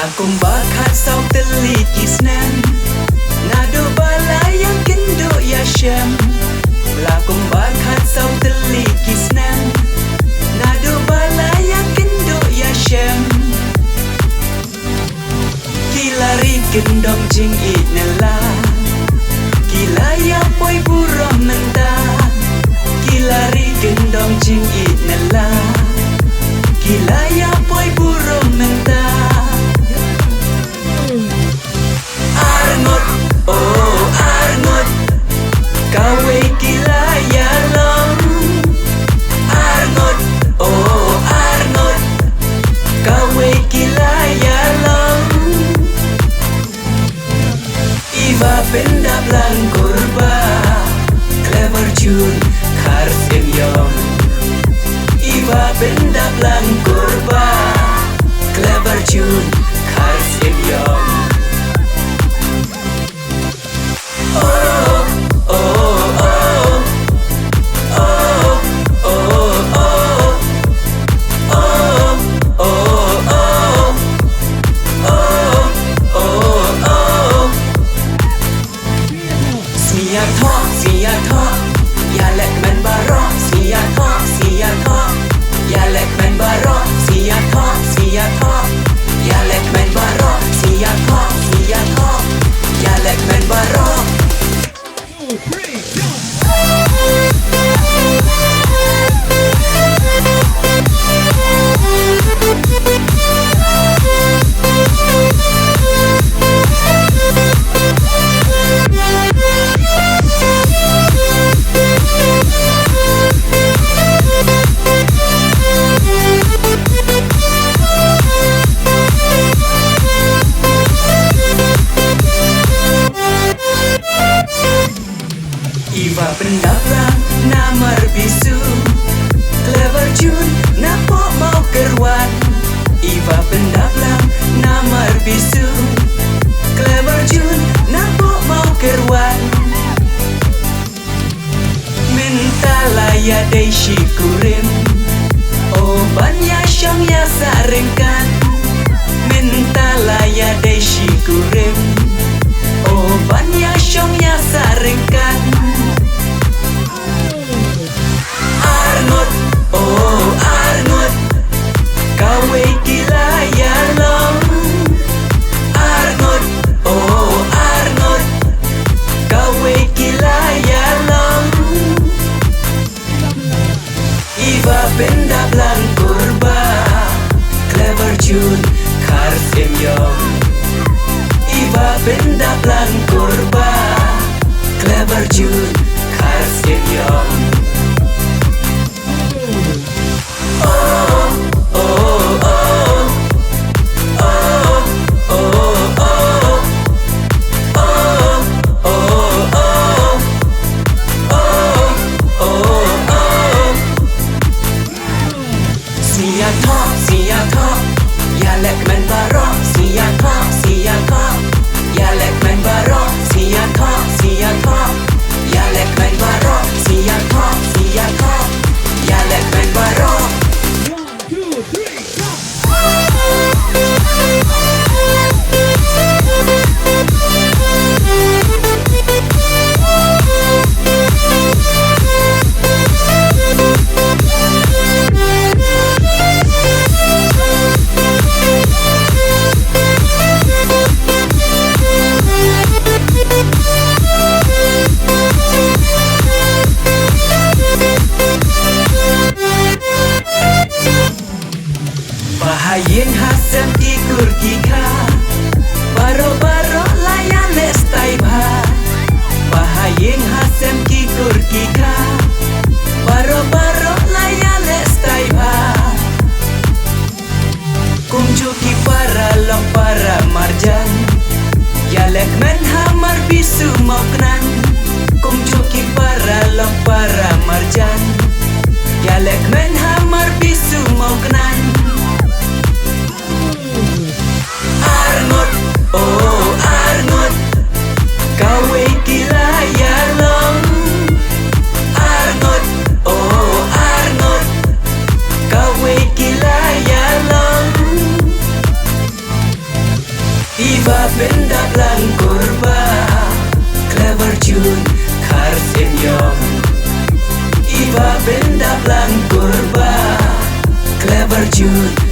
Lakum bakat sau telikisnan Nado balayang kendo ya syam. Lakum bakat sau telikisnan Nado balayang kendo ya syam. Kilari kendong jing itnala Kila ya poi buram mentah. Kilari kendong jing itnala Kila ya poi buram mentah. Arngot, oh Arngot, kawe kila ya long. Arngot, oh Arngot, kawe kila ya long. Iva pendap lang kurba, clever tune, kars em yom. Iva pendap lang kurba, clever tune, kars em yom. Iva pendaplang namar bisu, clever tune napok mau kerwan. Iva pendaplang namar bisu, clever tune napok mau kerwan. Mentala ya dei syikurim, oh banya syong ya saringkan. Mentala ya dei syikurim, oh banya syong ya saringkan. Arngot, oh Arngot, kawe kila ya long. Arngot, oh Arngot, kawe kila ya long. Iva pendap lang kurba, clever tune, kars em yom. Iva pendap lang kurba, clever tune, kars em yom. Bahayin hasem ikur kika, baro-baro layan lestai bah. Bahayin hasem ikur kika, baro-baro layan lestai bah. Kumcuki para long para marjan, yalek men hamar bisu moknan. Kumcuki para long para marjan, yalek men hamar bisu moknan. Arngot, oh Arngot, kawe kila ya long. Arngot, oh Arngot, kawe kila ya long. wujud.